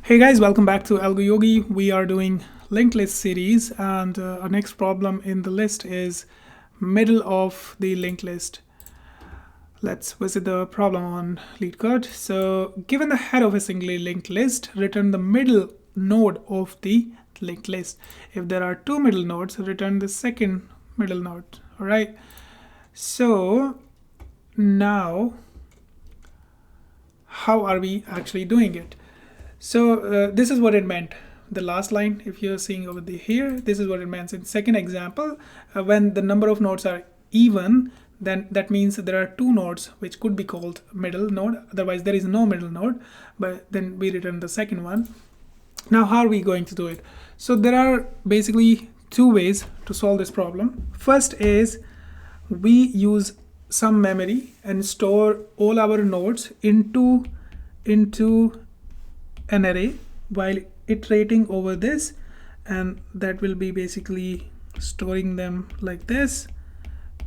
Hey guys, welcome back to AlgoYogi. We are doing linked list series, and our next problem in the list is middle of the linked list. Let's visit the problem on LeetCode. So given the head of a singly linked list, return the middle node of the linked list. If there are two middle nodes, return the second middle node. All right. So now how are we actually doing it? So this is what it meant. The last line, if you're seeing over here, this is what it meant. In second example, when the number of nodes are even, then that means there are two nodes which could be called middle node. Otherwise, there is no middle node, but then we return the second one. Now, how are we going to do it? So there are basically two ways to solve this problem. First is we use some memory and store all our nodes into an array while iterating over this, and that will be basically storing them like this.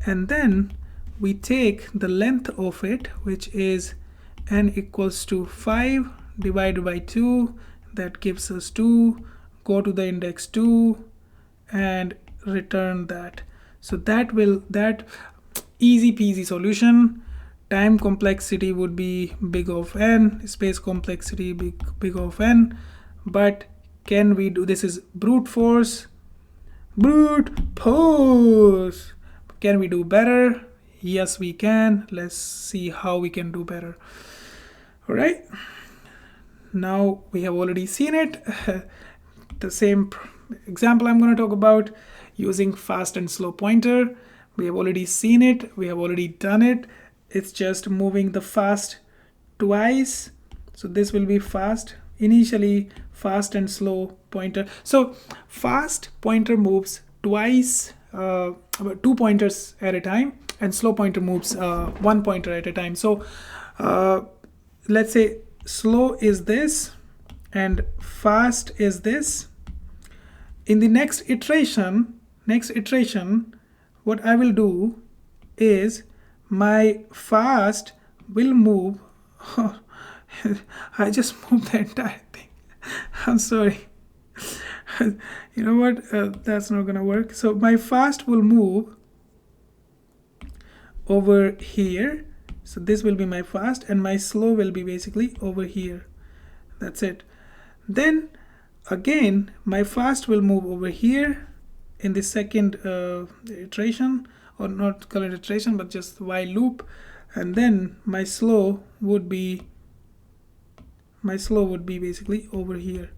And then we take the length of it, which is n equals to 5 divided by 2, that gives us 2, go to the index 2 and return that. So that easy peasy solution. Time complexity would be big of n, space complexity big of n. But can we do this? Is brute force. Can we do better? Yes, we can. Let's see how we can do better. All right. Now we have already seen it. The same example I'm going to talk about using fast and slow pointer. We have already seen it. We have already done it. It's just moving the fast twice. So this will be fast. Initially, fast and slow pointer. So fast pointer moves twice, 2 pointers at a time, and slow pointer moves 1 pointer at a time. So let's say slow is this and fast is this. In the next iteration, what I will do is my fast will move. I just moved the entire thing. I'm sorry. You know what? That's not gonna work. So my fast will move over here. So this will be my fast, and my slow will be basically over here. That's it. Then again, my fast will move over here in the second iteration, or not current iteration, but just while loop. And then my slow would be basically over here.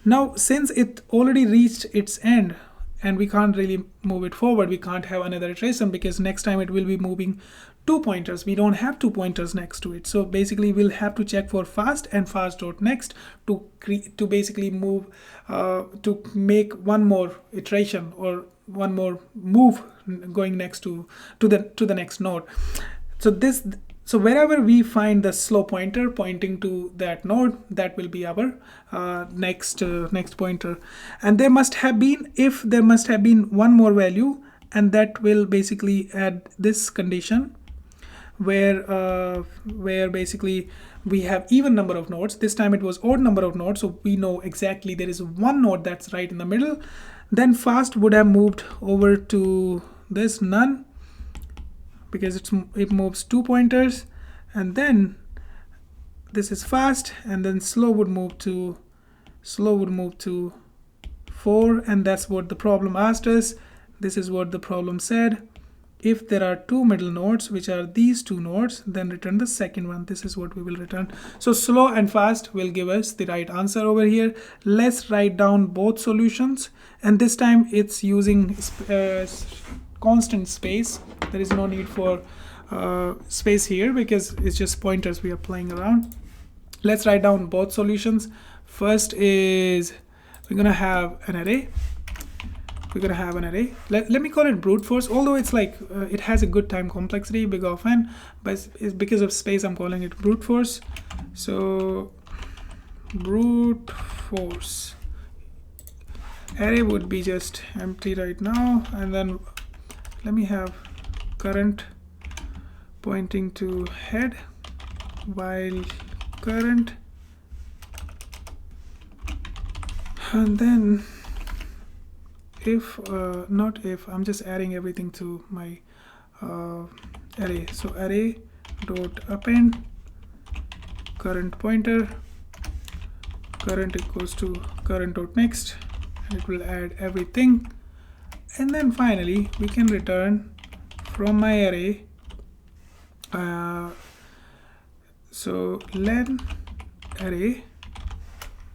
Now, since it already reached its end and we can't really move it forward, we can't have another iteration because next time it will be moving 2 pointers. We don't have 2 pointers next to it. So basically we'll have to check for fast and fast.next to basically move, to make one more iteration or one more move going next to the next node. So wherever we find the slow pointer pointing to that node, that will be our next pointer. And there must have been one more value, and that will basically add this condition where basically we have even number of nodes. This time it was odd number of nodes, so we know exactly there is one node that's right in the middle. Then fast would have moved over to this none, because it moves 2 pointers. And then this is fast, and then slow would move to 4, and that's what the problem asked us. This is what the problem said. If there are two middle nodes, which are these two nodes, then return the second one. This is what we will return. So slow and fast will give us the right answer over here. Let's write down both solutions, and this time it's using constant space. There is no need for space here because it's just pointers we are playing around. Let's write down both solutions. First is we're gonna have an array. Let me call it brute force, although it's like it has a good time complexity, big of n, but it's because of space I'm calling it brute force. So brute force array would be just empty right now, and then let me have current pointing to head while current And then if not if, I'm just adding everything to my array. So array dot append current pointer, current equals to current dot next, and it will add everything. And then finally we can return from my array so len array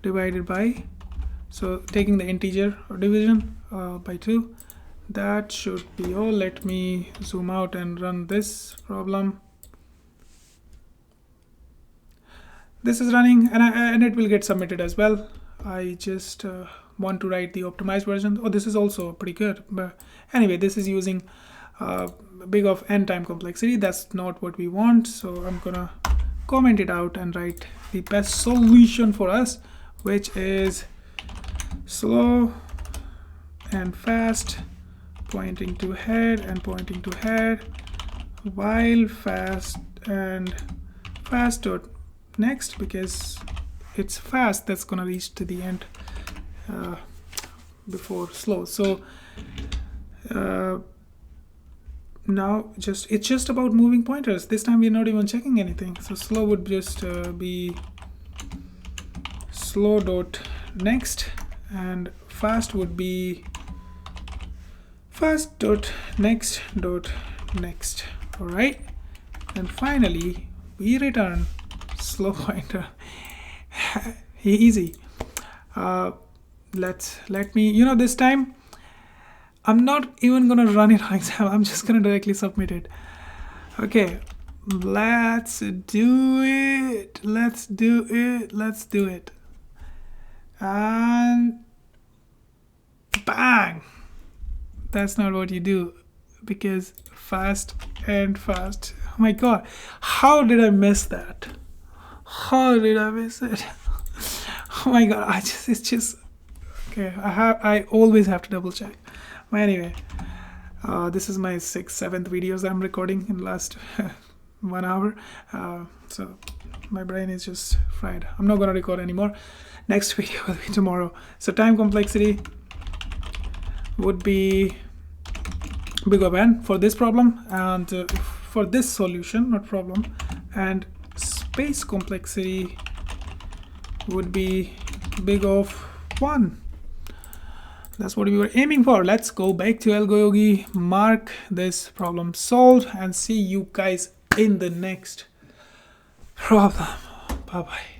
divided by, so taking the integer or division by 2. That should be all. Let me zoom out and run this problem. This is running, and it will get submitted as well. I just want to write the optimized version. Oh, this is also pretty good, but anyway, this is using big of n time complexity. That's not what we want, so I'm gonna comment it out and write the best solution for us, which is slow and fast, pointing to head and pointing to head, while fast and fast dot next, because it's fast that's gonna reach to the end before slow. So now it's just about moving pointers. This time we're not even checking anything. So slow would just be slow dot next, and fast would be fast dot next dot next. All right, and finally we return slow pointer. Easy. Let me, this time I'm not even gonna run it on exam. I'm just gonna directly submit it. Okay, let's do it. Let's do it. And bang. That's not what you do, because fast and fast. Oh my god, how did I miss that? How did I miss it? Oh my god, it's just okay. I always have to double check. But anyway, this is my 6th, 7th videos I'm recording in the last 1 hour. So my brain is just fried. I'm not gonna record anymore. Next video will be tomorrow. So time complexity would be big of n for this problem, and for this solution, not problem, and space complexity would be big of 1. That's what we were aiming for. Let's go back to AlgoYogi, mark this problem solved, and see you guys in the next problem. Bye bye.